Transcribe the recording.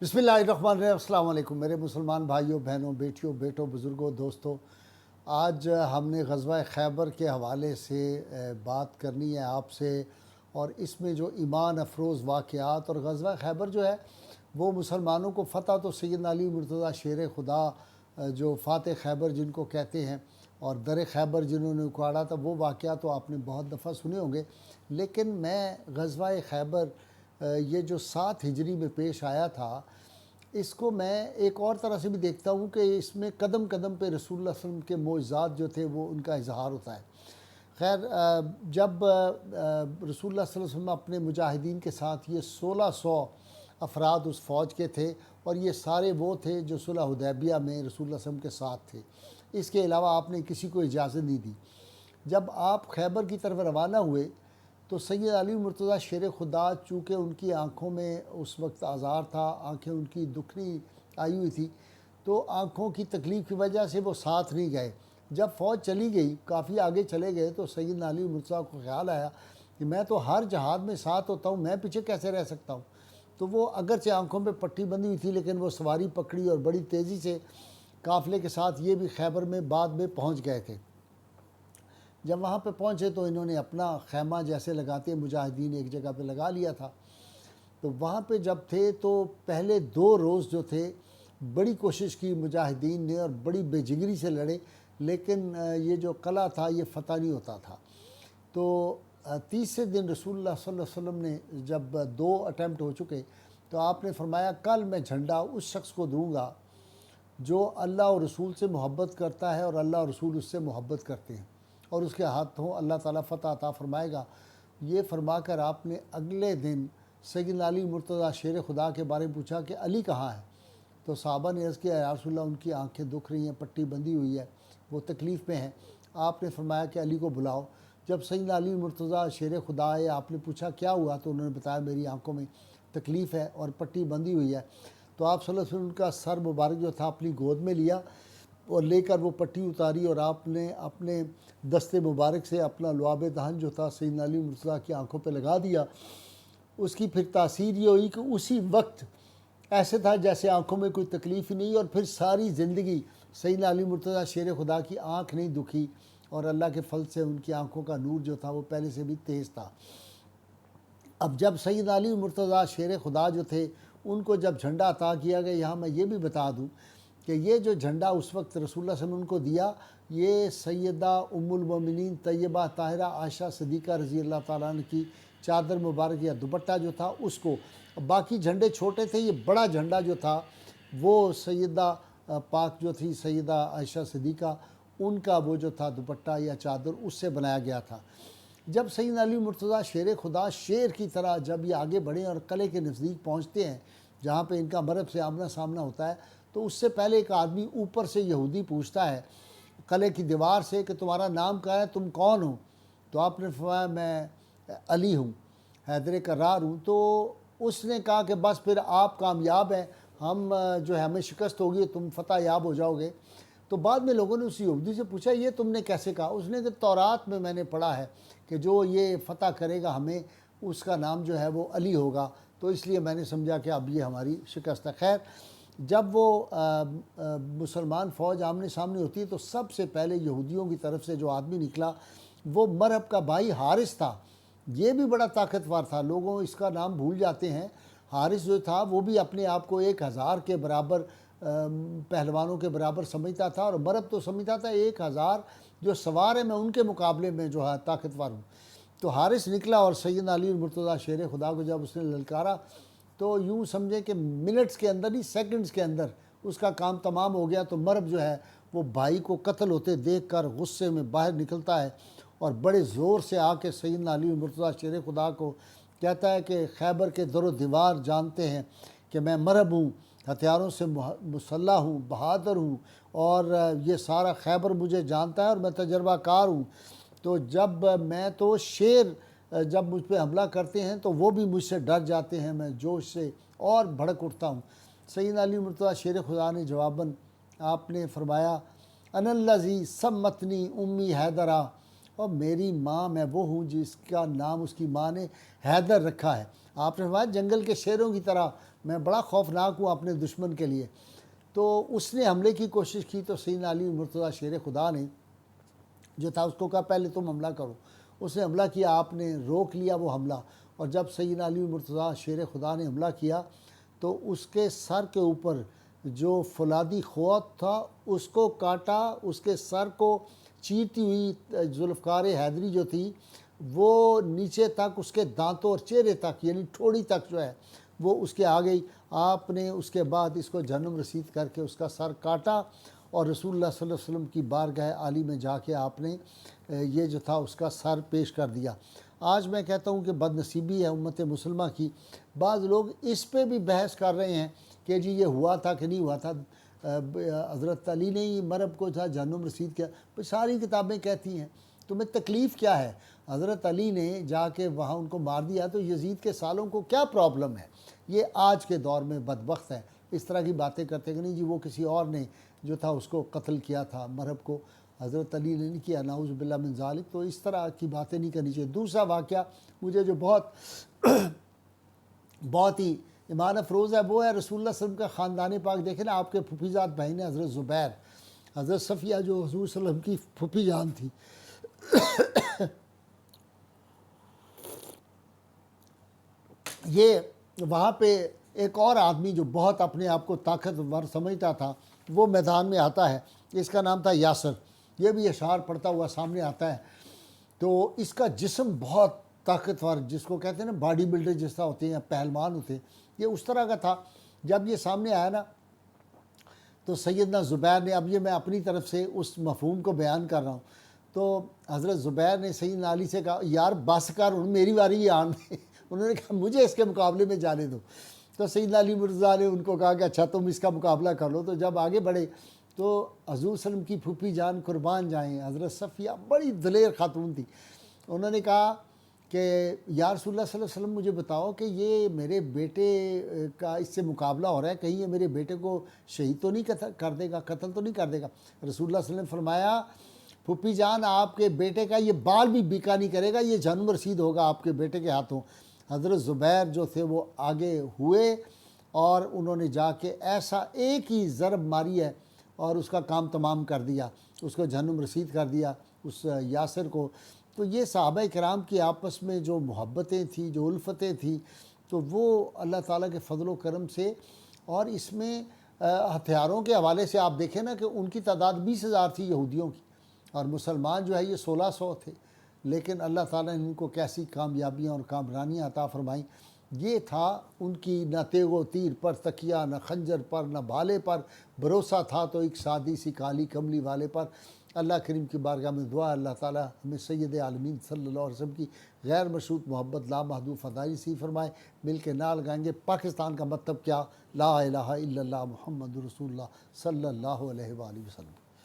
बिस्मिल्लाहिर्रहमानिर्रहीम। अस्सलाम वालेकुम मेरे मुसलमान भाइयों बहनों, बेटियों, बेटों, बुज़ुर्गों, दोस्तों। आज हमने ग़ज़वा खैबर के हवाले से बात करनी है आपसे, और इसमें जो ईमान अफरोज़ वाक़यात, और ग़ज़वा खैबर जो है वो मुसलमानों को फ़तह तो सैयदना अली मुर्तज़ा शेर खुदा जो फ़ातह खैबर जिनको कहते हैं, और दर खैबर जिन्होंने उखाड़ा था, वो वाक़या तो आपने बहुत दफ़ा सुने होंगे। लेकिन मैं ग़ज़वा खैबर ये जो 7 हिजरी में पेश आया था, इसको मैं एक और तरह से भी देखता हूँ कि इसमें कदम कदम पे रसूलुल्लाह सल्लल्लाहु अलैहि वसल्लम के मोअज़ात जो थे वो उनका इज़हार होता है। खैर, जब रसूलुल्लाह सल्लल्लाहु अलैहि वसल्लम अपने मुजाहिदीन के साथ ये 1600 अफराद उस फ़ौज के थे, और ये सारे वो थे जो सुलह हुदैबिया में रसूलुल्लाह सल्लल्लाहु अलैहि वसल्लम के साथ थे। इसके अलावा आपने किसी को इजाज़त नहीं दी। जब आप खैबर की तरफ रवाना हुए तो सैयद अली मुर्तज़ा शेर खुदा, चूँकि उनकी आँखों में उस वक्त आज़ार था, आँखें उनकी दुखनी आई हुई थी, तो आँखों की तकलीफ़ की वजह से वो साथ नहीं गए। जब फ़ौज चली गई, काफ़ी आगे चले गए, तो सैयद अली मुर्तज़ा को ख़्याल आया कि मैं तो हर जहाद में साथ होता हूँ, मैं पीछे कैसे रह सकता हूँ। तो वो अगरचे आँखों पे पट्टी बंधी हुई थी, लेकिन वो सवारी पकड़ी और बड़ी तेज़ी से काफ़िले के साथ ये भी खैबर में बाद में पहुँच गए थे। जब वहाँ पे पहुँचे तो इन्होंने अपना खैमा जैसे लगाते मुजाहिदीन एक जगह पे लगा लिया था। तो वहाँ पे जब थे तो पहले 2 रोज़ जो थे बड़ी कोशिश की मुजाहिदीन ने, और बड़ी बेजिगरी से लड़े, लेकिन ये जो कला था ये फ़तह नहीं होता था। तो तीसरे दिन रसूलुल्लाह सल्लल्लाहु अलैहि वसल्लम ने जब 2 अटैम्प्ट हो चुके, तो आपने फरमाया कल मैं झंडा उस शख्स को दूँगा जो अल्लाह और रसूल से मोहब्बत करता है, और अल्लाह और रसूल उससे मोहब्बत करते हैं, और उसके हाथों अल्लाह ताला फ़तह अता फ़रमाएगा। ये फरमाकर आपने अगले दिन सैयदना अली मुर्तज़ा शेर खुदा के बारे में पूछा कि अली कहाँ है। तो सहाबा ने अर्ज़ किया, या रसूलल्लाह उनकी आंखें दुख रही हैं, पट्टी बंधी हुई है, वो तकलीफ़ में हैं। आपने फरमाया कि अली को बुलाओ। जब सैयदना अली मुर्तज़ा शेर खुदा आए, आपने पूछा क्या हुआ, तो उन्होंने बताया मेरी आंखों में तकलीफ़ है और पट्टी बंधी हुई है। तो आप सल्लल्लाहु अलैहि वसल्लम उनका सर मुबारक जो था अपनी गोद में लिया और लेकर वो पट्टी उतारी, और आपने अपने दस्ते मुबारक से अपना लुआब दहन जो था सैयदना अली मुर्तज़ा की आंखों पे लगा दिया। उसकी फिर तासीर ये हुई कि उसी वक्त ऐसे था जैसे आंखों में कोई तकलीफ़ ही नहीं, और फिर सारी ज़िंदगी सैयदना अली मुर्तज़ा शेर खुदा की आँख नहीं दुखी, और अल्लाह के फल से उनकी आँखों का नूर जो था वो पहले से भी तेज़ था। अब जब सैयदना अली मुर्तज़ा शेर खुदा जो थे, उनको जब झंडा अता किया गया, यहाँ मैं ये भी बता दूँ कि ये जो झंडा उस वक्त रसूलुल्लाह सल्लल्लाहु अलैहि वसल्लम उनको दिया, ये सैयदा उम्मुल मोमिनीन तैयबा ताहिरा आयशा सिद्दीक़ा रज़ी अल्लाह ताला अन्हा की चादर मुबारक या दुपट्टा जो था उसको। बाकी झंडे छोटे थे, ये बड़ा झंडा जो था वो सैयदा पाक जो थी सैयदा आयशा सिद्दीक़ा, उनका वो जो था दुपट्टा या चादर उससे बनाया गया था। जब सैयदना अली मुर्तज़ा शेर खुदा शेर की तरह जब ये आगे बढ़े और किले के नज़दीक पहुँचते हैं, जहाँ पे इनका मरब से आमना सामना होता है, तो उससे पहले एक आदमी ऊपर से यहूदी पूछता है किले की दीवार से कि तुम्हारा नाम क्या है, तुम कौन हो। तो आपने फरमाया मैं अली हूँ, हैदर करार हूँ। तो उसने कहा कि बस फिर आप कामयाब हैं, हम जो है हमें शिकस्त होगी, तुम फ़तह याब हो जाओगे। तो बाद में लोगों ने उस यहूदी से पूछा ये तुमने कैसे कहा। उसने कहा तौरात में मैंने पढ़ा है कि जो ये फ़तह करेगा हमें, उसका नाम जो है वो अली होगा, तो इसलिए मैंने समझा कि अब ये हमारी शिकस्त है। खैर, जब वो मुसलमान फ़ौज आमने सामने होती है, तो सबसे पहले यहूदियों की तरफ से जो आदमी निकला वो मरहब का भाई हारिस था। ये भी बड़ा ताकतवर था, लोगों इसका नाम भूल जाते हैं। हारिस जो था वो भी अपने आप को 1000 के बराबर पहलवानों के बराबर समझता था, और मरहब तो समझता था 1000 जो सवार है मैं उनके मुकाबले में जो है ताकतवर हूँ। तो हारिस निकला, और सैयदना अली मुर्तज़ा शेर खुदा को जब उसने ललकारा, तो यूँ समझे कि मिनट्स के अंदर ही, सेकंड्स के अंदर उसका काम तमाम हो गया। तो मरहब जो है वो भाई को कत्ल होते देख कर गुस्से में बाहर निकलता है, और बड़े ज़ोर से आके सैयदना अली मुर्तज़ा शेर खुदा को कहता है कि खैबर के दरो दीवार जानते हैं कि मैं मरहब हूँ, हथियारों से मुसल्लह हूँ, बहादुर हूँ, और ये सारा खैबर मुझे जानता है, और मैं तजर्बाकार हूँ। तो जब मैं तो शेर जब मुझ पर हमला करते हैं तो वो भी मुझसे डर जाते हैं, मैं जोश से और भड़क उठता हूँ। सैयदना अली मुर्तज़ा शेर खुदा ने जवाबन आपने फरमाया अनल्लज़ी सम्मतनी उम्मी हैदरा اور میری ماں میں وہ ہوں جس کا نام اس کی ماں نے حیدر رکھا ہے۔ آپ نے فرمایا جنگل کے شیروں کی طرح میں بڑا خوفناک ہوں اپنے دشمن کے لیے۔ تو اس نے حملے کی کوشش کی تو سیدنا علی مرتضیٰ شیر خدا نے جو تھا اس کو کہا پہلے تم حملہ کرو۔ اس نے حملہ کیا، آپ نے روک لیا وہ حملہ، اور جب سیدنا علی مرتضیٰ شیر خدا نے حملہ کیا تو اس کے سر کے اوپر جو فولادی خوات تھا اس کو کاٹا، اس کے سر کو چیرتی ہوئی ذوالفقار حیدری جو تھی وہ نیچے تک اس کے دانتوں اور چہرے تک یعنی ٹھوڑی تک جو ہے وہ اس کے آ گئی۔ آپ نے اس کے بعد اس کو جہنم رسید کر کے اس کا سر کاٹا اور رسول اللہ صلی اللہ علیہ وسلم کی بارگاہ عالی میں جا کے آپ نے یہ جو تھا اس کا سر پیش کر دیا۔ آج میں کہتا ہوں کہ بد نصیبی ہے امت مسلمہ کی، بعض لوگ اس پہ بھی بحث کر رہے ہیں کہ جی یہ ہوا تھا کہ نہیں ہوا تھا، حضرت علی نے ہی مرب کو تھا جہنم رسید کیا، ساری کتابیں کہتی ہیں، تمہیں تکلیف کیا ہے؟ حضرت علی نے جا کے وہاں ان کو مار دیا تو یزید کے سالوں کو کیا پرابلم ہے؟ یہ آج کے دور میں بدبخت ہے، اس طرح کی باتیں کرتے کہ نہیں جی وہ کسی اور نے جو تھا اس کو قتل کیا تھا، مرب کو حضرت علی نے نہیں کیا، نعوذ باللہ من ذالک۔ تو اس طرح کی باتیں نہیں کرنی چاہیے۔ دوسرا واقعہ مجھے جو بہت ہی ایمان افروز ہے وہ ہے رسول اللہ صلی اللہ علیہ وسلم کا خاندان پاک۔ دیکھیں نا، آپ کے پھوپھی زاد بہن ہے حضرت زبیر، حضرت صفیہ جو حضور صلی اللہ علیہ وسلم کی پھوپھی جان تھی، یہ وہاں پہ ایک اور آدمی جو بہت اپنے آپ کو طاقتور سمجھتا تھا وہ میدان میں آتا ہے، اس کا نام تھا یاسر۔ یہ بھی اشعار پڑھتا ہوا سامنے آتا ہے۔ تو اس کا جسم بہت طاقتور، جس کو کہتے ہیں نا باڈی بلڈر جس طرح ہوتے ہیں یا پہلوان ہوتے ہیں، یہ اس طرح کا تھا۔ جب یہ سامنے آیا نا تو سیدنا زبیر نے، اب یہ میں اپنی طرف سے اس مفہوم کو بیان کر رہا ہوں، تو حضرت زبیر نے سیدنا علی سے کہا یار بس کر، میری باری یہ آن دے۔ انہوں نے کہا مجھے اس کے مقابلے میں جانے دو۔ تو سیدنا علی مرتضیٰ نے ان کو کہا کہ اچھا تم اس کا مقابلہ کر لو۔ تو جب آگے بڑھے تو حضور صلی اللہ علیہ وسلم کی پھوپھی جان قربان جائیں حضرت صفیہ بڑی دلیر خاتون تھی، انہوں نے کہا کہ یا رسول اللہ صلی اللہ علیہ وسلم مجھے بتاؤ کہ یہ میرے بیٹے کا اس سے مقابلہ ہو رہا ہے، کہیں یہ میرے بیٹے کو شہید تو نہیں کر دے گا، قتل تو نہیں کر دے گا؟ رسول اللہ صلی اللہ علیہ وسلم نے فرمایا پھوپھی جان آپ کے بیٹے کا یہ بال بھی بیکا نہیں کرے گا، یہ جہنم رسید ہوگا آپ کے بیٹے کے ہاتھوں۔ حضرت زبیر جو تھے وہ آگے ہوئے اور انہوں نے جا کے ایسا ایک ہی ضرب ماری ہے اور اس کا کام تمام کر دیا، اس کو جہنم رسید کر دیا اس یاسر کو۔ تو یہ صحابہ کرام کی آپس میں جو محبتیں تھیں، جو الفتیں تھیں، تو وہ اللہ تعالیٰ کے فضل و کرم سے، اور اس میں ہتھیاروں کے حوالے سے آپ دیکھیں نا کہ ان کی تعداد 20,000 تھی یہودیوں کی، اور مسلمان جو ہے یہ 1600 تھے، لیکن اللہ تعالیٰ نے ان کو کیسی کامیابیاں اور کامرانیاں عطا فرمائیں۔ یہ تھا ان کی نہ تیغ و تیر پر تکیہ، نہ خنجر پر، نہ بھالے پر بھروسہ تھا تو ایک سادی سی کالی کملی والے پر۔ اللہ کریم کی بارگاہ میں دعا اللہ تعالیٰ ہمیں سید عالمین صلی اللہ علیہ وسلم کی غیر مشروط محبت لامحدود فضائی سی فرمائے۔ مل کے نعرہ لگائیں گے پاکستان کا مطلب کیا؟ لا الہ الا اللہ محمد رسول اللہ صلی اللہ علیہ وآلہ وسلم۔